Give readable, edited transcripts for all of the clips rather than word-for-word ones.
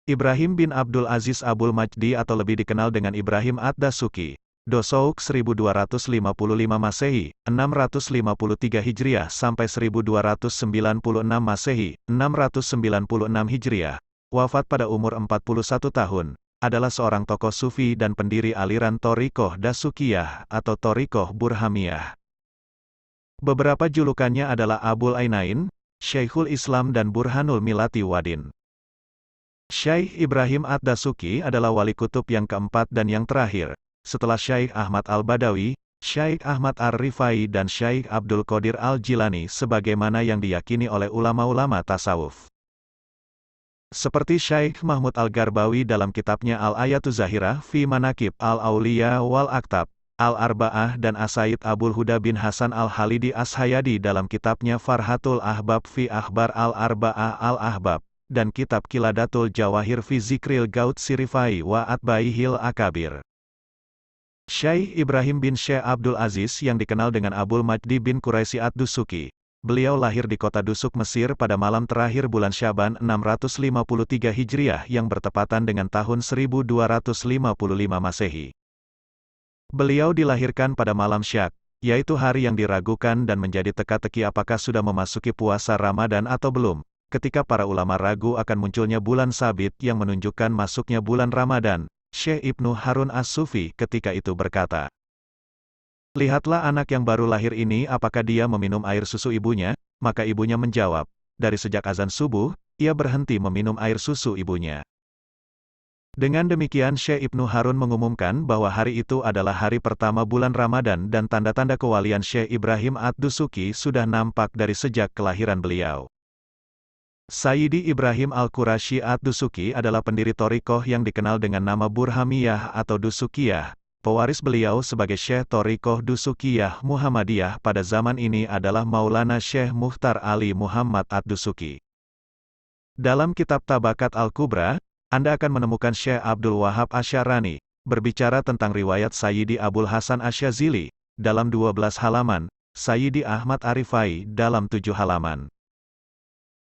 Ibrahim bin Abdul Aziz Abul Majdi atau lebih dikenal dengan Ibrahim Ad-Dasuki, Dosouk 1255 Masehi, 653 Hijriah sampai 1296 Masehi, 696 Hijriah, wafat pada umur 41 tahun, adalah seorang tokoh sufi dan pendiri aliran Thariqah Dasukiyah atau Thariqah Burhamiyah. Beberapa julukannya adalah Abul Ainain, Syekhul Islam dan Burhanul Millati Wadin. Syekh Ibrahim Ad-Dasuki adalah wali kutub yang keempat dan yang terakhir, setelah Syekh Ahmad Al-Badawi, Syekh Ahmad Ar-Rifai dan Syekh Abdul Qadir Al-Jilani sebagaimana yang diyakini oleh ulama-ulama tasawuf. Seperti Syekh Mahmud Al-Garbawi dalam kitabnya Al-Ayatuz Zahirah fi Manaqib Al-Auliya wal Aktab, Al-Arba'ah dan As-Sayyid Abul Huda bin Hasan Al-Halidi As-Hayadi dalam kitabnya Farhatul Ahbab fi Akhbar Al-Arba'ah Al-Ahbab, dan kitab Kiladatul Jawahir fi Zikril Gaut Sirifai wa Atbaihil Akabir. Syekh Ibrahim bin Syekh Abdul Aziz yang dikenal dengan Abul Majdi bin Quraisy Ad-Dusuki. Beliau lahir di kota Dusuk Mesir pada malam terakhir bulan Syaban 653 Hijriah yang bertepatan dengan tahun 1255 Masehi. Beliau dilahirkan pada malam Syak, yaitu hari yang diragukan dan menjadi teka-teki apakah sudah memasuki puasa Ramadan atau belum. Ketika para ulama ragu akan munculnya bulan sabit yang menunjukkan masuknya bulan Ramadan, Syekh Ibnu Harun As-Sufi ketika itu berkata, "Lihatlah anak yang baru lahir ini apakah dia meminum air susu ibunya?" Maka ibunya menjawab, "Dari sejak azan subuh, ia berhenti meminum air susu ibunya." Dengan demikian Syekh Ibnu Harun mengumumkan bahwa hari itu adalah hari pertama bulan Ramadan dan tanda-tanda kewalian Syekh Ibrahim Ad-Dusuki sudah nampak dari sejak kelahiran beliau. Sayyidi Ibrahim Al-Qurasyi Ad-Dusuki adalah pendiri Thariqah yang dikenal dengan nama Burhamiyah atau Dusukiyah. Pewaris beliau sebagai Syekh Thariqah Dusukiyah Muhammadiyah pada zaman ini adalah Maulana Syekh Mukhtar Ali Muhammad Ad-Dusuki. Dalam kitab Tabakat Al-Kubra, Anda akan menemukan Syekh Abdul Wahab Asy'arani berbicara tentang riwayat Sayyidi Abul Hasan Asy'azili dalam 12 halaman, Sayyidi Ahmad Arifai dalam 7 halaman.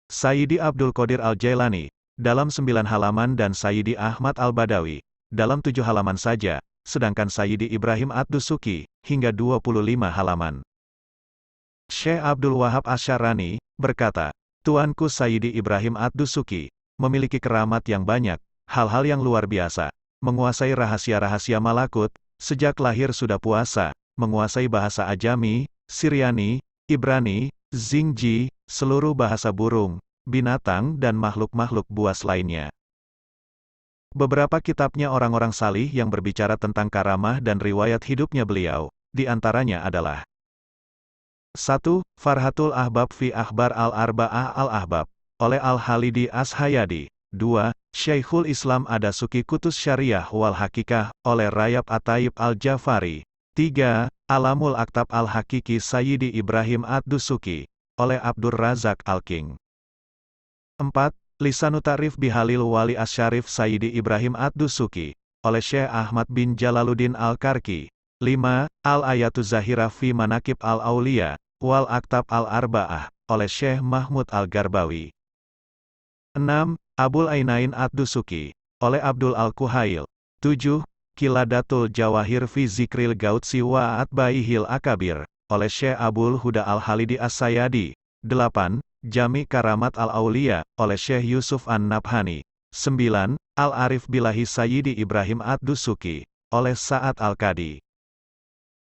Sayyidi Abdul Qadir Al-Jailani, dalam 9 halaman dan Sayyidi Ahmad Al-Badawi, dalam 7 halaman saja, sedangkan Sayyidi Ibrahim Ad-Dusuki, hingga 25 halaman. Syekh Abdul Wahab Asy'arani, berkata, "Tuanku Sayyidi Ibrahim Ad-Dusuki, memiliki keramat yang banyak, hal-hal yang luar biasa, menguasai rahasia-rahasia malakut, sejak lahir sudah puasa, menguasai bahasa Ajami, Syriani, Ibrani, Zingji, seluruh bahasa burung, binatang dan makhluk-makhluk buas lainnya." Beberapa kitabnya orang-orang salih yang berbicara tentang karamah dan riwayat hidupnya beliau, di antaranya adalah 1. Farhatul Ahbab fi Akhbar Al-Arba'ah Al-Ahbab, oleh Al-Halidi As-Hayadi. 2. Syekhul Islam Ad-Dasuki Kutus Syariah wal Hakikah, oleh Rayab At-Tayyib Al-Jafari. 3. Alamul Aktab Al-Hakiki Sayyidi Ibrahim Ad-Dusuki, oleh Abdur Razak Al-King. 4. Lisanu Ta'rif Bihalil Wali Asy-Syarif Sayyidi Ibrahim Ad-Dusuki, oleh Syekh Ahmad bin Jalaluddin Al-Karki. 5. Al-Ayatuz Zahirah fi Manaqib Al-Auliya, wal Aktab Al-Arba'ah, oleh Syekh Mahmud Al-Garbawi. 6. Abul Ainain Ad-Dusuki, oleh Abdul Al-Kuhail. 7. Kiladatul Jawahir fi Zikril Gautsi wa Atbaihil Akabir, oleh Syekh Abul Huda Al-Halidi As-Sayadi. 8. Jami Karamat Al-Auliya, oleh Syekh Yusuf An-Nabhani. 9. Al-Arif Billahi Sayyidi Ibrahim Ad-Dusuki, oleh Sa'ad Al-Qadi.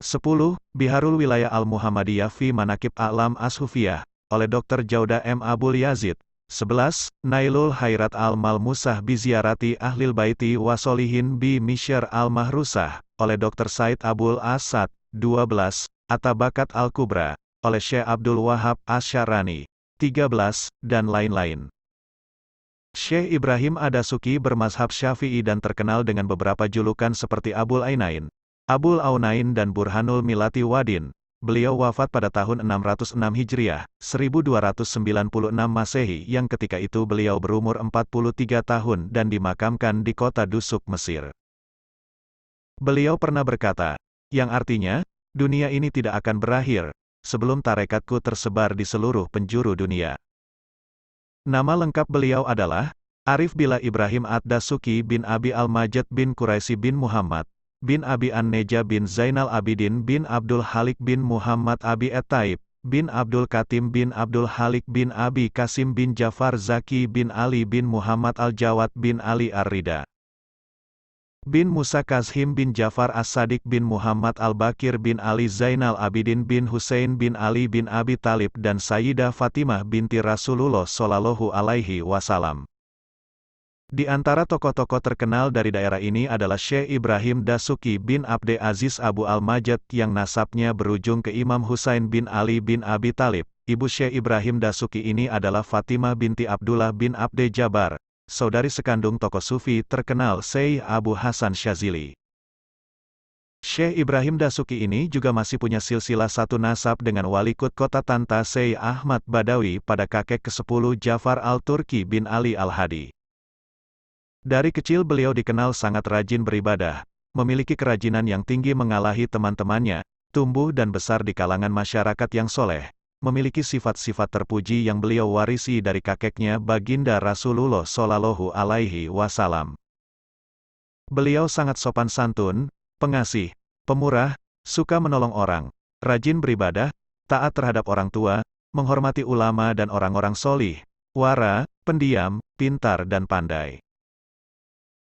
10. Biharul Wilayah Al-Muhammadiyah fi Manaqib A'lam As-Hufiyah, oleh Dr. Jauda M. Abul Yazid. 11. Nailul Khairat Al-Malmusah bi Ziarati Ahlil Baiti wa Solihin bi Misyar Al-Mahrusah, oleh Dr. Said Abul Asad. 12. At-Tabakat Al-Kubra, oleh Syekh Abdul Wahab Asy'arani. 13, dan lain-lain. Syekh Ibrahim Ad-Dasuki bermazhab Syafi'i dan terkenal dengan beberapa julukan seperti Abul Ainain, Abul Aunain dan Burhanul Millati Wadin. Beliau wafat pada tahun 606 Hijriah, 1296 Masehi yang ketika itu beliau berumur 43 tahun dan dimakamkan di kota Dusuk, Mesir. Beliau pernah berkata, yang artinya, dunia ini tidak akan berakhir, sebelum tarekatku tersebar di seluruh penjuru dunia. Nama lengkap beliau adalah Arif Billah Ibrahim Ad-Dasuki bin Abi Al-Majid bin Quraisy bin Muhammad, bin Abi An-Neja bin Zainal Abidin bin Abdul Halik bin Muhammad Abi Et-Taib, bin Abdul Katim bin Abdul Halik bin Abi Kasim bin Jafar Zaki bin Ali bin Muhammad Al-Jawad bin Ali Ar-Rida, bin Musa Kazhim bin Jafar As-Sadiq bin Muhammad Al-Bakir bin Ali Zainal Abidin bin Husain bin Ali bin Abi Talib dan Sayyidah Fatimah binti Rasulullah Shallallahu Alaihi Wasallam. Di antara tokoh-tokoh terkenal dari daerah ini adalah Syekh Ibrahim Dasuki bin Abde Aziz Abu Al-Majid yang nasabnya berujung ke Imam Husain bin Ali bin Abi Talib. Ibu Syekh Ibrahim Dasuki ini adalah Fatimah binti Abdullah bin Abde Jabar, saudari sekandung tokoh sufi terkenal Syekh Abu Hasan Syazili. Syekh Ibrahim Dasuki ini juga masih punya silsilah satu nasab dengan walikut kota Tanta Syekh Ahmad Badawi pada kakek ke-10 Jafar Al-Turki bin Ali Al-Hadi. Dari kecil beliau dikenal sangat rajin beribadah, memiliki kerajinan yang tinggi mengalahi teman-temannya, tumbuh dan besar di kalangan masyarakat yang soleh, memiliki sifat-sifat terpuji yang beliau warisi dari kakeknya Baginda Rasulullah Shallallahu Alaihi Wasallam. Beliau sangat sopan santun, pengasih, pemurah, suka menolong orang, rajin beribadah, taat terhadap orang tua, menghormati ulama dan orang-orang solih, wara, pendiam, pintar dan pandai.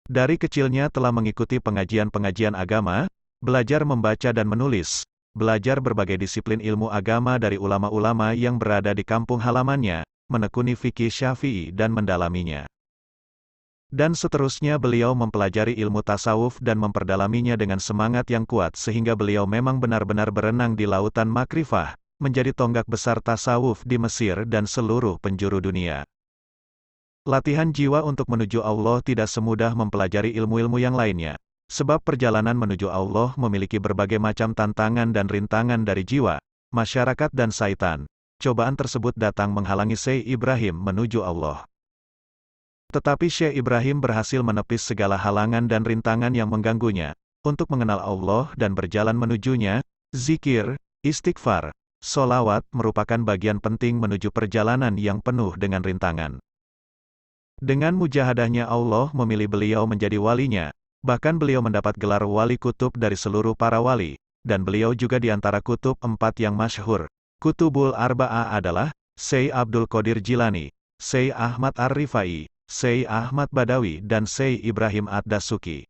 Dari kecilnya telah mengikuti pengajian-pengajian agama, belajar membaca dan menulis, belajar berbagai disiplin ilmu agama dari ulama-ulama yang berada di kampung halamannya, menekuni fikih Syafi'i dan mendalaminya. Dan seterusnya beliau mempelajari ilmu tasawuf dan memperdalaminya dengan semangat yang kuat sehingga beliau memang benar-benar berenang di lautan makrifah, menjadi tonggak besar tasawuf di Mesir dan seluruh penjuru dunia. Latihan jiwa untuk menuju Allah tidak semudah mempelajari ilmu-ilmu yang lainnya, sebab perjalanan menuju Allah memiliki berbagai macam tantangan dan rintangan dari jiwa, masyarakat dan syaitan. Cobaan tersebut datang menghalangi Syekh Ibrahim menuju Allah. Tetapi Syekh Ibrahim berhasil menepis segala halangan dan rintangan yang mengganggunya, untuk mengenal Allah dan berjalan menujunya. Zikir, istighfar, sholawat merupakan bagian penting menuju perjalanan yang penuh dengan rintangan. Dengan mujahadahnya Allah memilih beliau menjadi walinya, bahkan beliau mendapat gelar wali kutub dari seluruh para wali, dan beliau juga di antara kutub 4 yang masyhur. Kutubul Arba'ah adalah Syekh Abdul Qadir Jilani, Syekh Ahmad Ar-Rifai, Syekh Ahmad Badawi dan Syekh Ibrahim Ad-Dasuki.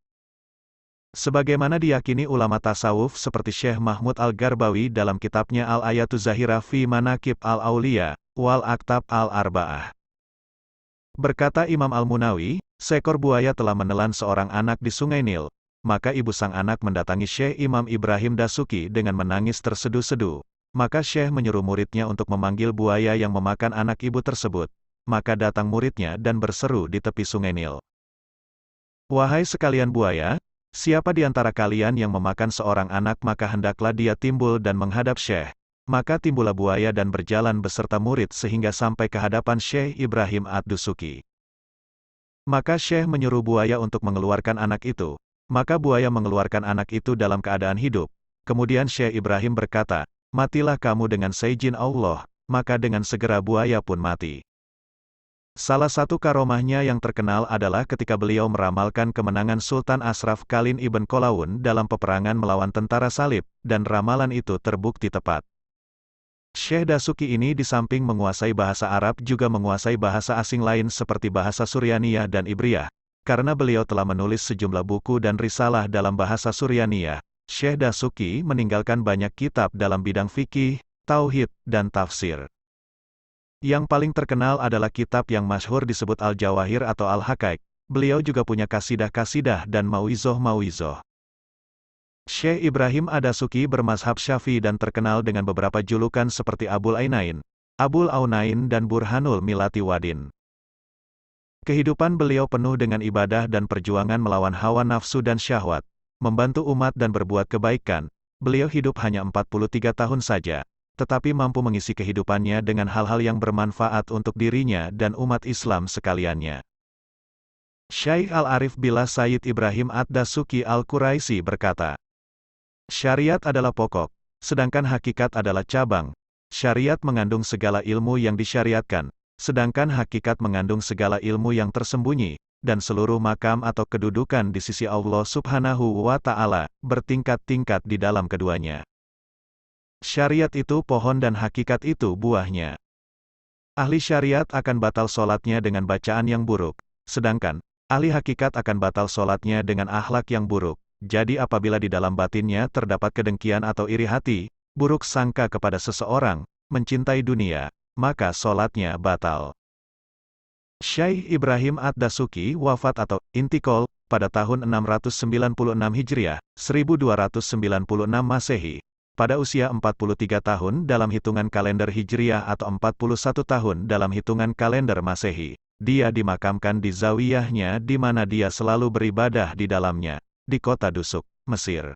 Sebagaimana diyakini ulama tasawuf seperti Syekh Mahmud Al-Garbawi dalam kitabnya Al-Ayatuz Zahirah fi Manaqib Al-Auliya, wal Aktab Al-Arba'ah. Berkata Imam Al-Munawi, seekor buaya telah menelan seorang anak di Sungai Nil, maka ibu sang anak mendatangi Syekh Imam Ibrahim Dasuki dengan menangis tersedu-sedu. Maka Syekh menyuruh muridnya untuk memanggil buaya yang memakan anak ibu tersebut. Maka datang muridnya dan berseru di tepi Sungai Nil. Wahai sekalian buaya, siapa di antara kalian yang memakan seorang anak maka hendaklah dia timbul dan menghadap Syekh. Maka timbullah buaya dan berjalan beserta murid sehingga sampai ke hadapan Syekh Ibrahim Ad-Dasuki. Maka Syekh menyuruh buaya untuk mengeluarkan anak itu. Maka buaya mengeluarkan anak itu dalam keadaan hidup. Kemudian Syekh Ibrahim berkata, "Matilah kamu dengan seizin Allah." Maka dengan segera buaya pun mati. Salah satu karomahnya yang terkenal adalah ketika beliau meramalkan kemenangan Sultan Ashraf Khalin Ibn Qolaun dalam peperangan melawan tentara salib, dan ramalan itu terbukti tepat. Syekh Dasuki ini di samping menguasai bahasa Arab juga menguasai bahasa asing lain seperti bahasa Suryaniyah dan Ibriyah. Karena beliau telah menulis sejumlah buku dan risalah dalam bahasa Suryaniyah, Syekh Dasuki meninggalkan banyak kitab dalam bidang fikih, tauhid, dan tafsir. Yang paling terkenal adalah kitab yang masyhur disebut Al-Jawahir atau Al-Haqaiq. Beliau juga punya kasidah-kasidah dan mauizoh-mauizoh. Syekh Ibrahim Ad-Dasuki bermazhab Syafi'i dan terkenal dengan beberapa julukan seperti Abul Ainain, Abul Aunain dan Burhanul Milati Wadin. Kehidupan beliau penuh dengan ibadah dan perjuangan melawan hawa nafsu dan syahwat, membantu umat dan berbuat kebaikan. Beliau hidup hanya 43 tahun saja, tetapi mampu mengisi kehidupannya dengan hal-hal yang bermanfaat untuk dirinya dan umat Islam sekaliannya. Syekh Al-Arif Billah Sayyid Ibrahim Ad-Dasuki Al-Quraisy berkata, "Syariat adalah pokok, sedangkan hakikat adalah cabang. Syariat mengandung segala ilmu yang disyariatkan, Sedangkan hakikat mengandung segala ilmu yang tersembunyi, dan seluruh makam atau kedudukan di sisi Allah Subhanahu wa Ta'ala, bertingkat-tingkat di dalam keduanya. Syariat itu pohon dan hakikat itu buahnya. Ahli syariat akan batal sholatnya dengan bacaan yang buruk, sedangkan ahli hakikat akan batal sholatnya dengan akhlak yang buruk. Jadi apabila di dalam batinnya terdapat kedengkian atau iri hati, buruk sangka kepada seseorang, mencintai dunia, maka sholatnya batal. Syekh Ibrahim Ad-Dasuki wafat atau intikol pada tahun 696 Hijriah, 1296 Masehi, pada usia 43 tahun dalam hitungan kalender Hijriah atau 41 tahun dalam hitungan kalender Masehi. Dia dimakamkan di zawiyahnya di mana dia selalu beribadah di dalamnya, di kota Dusuk, Mesir.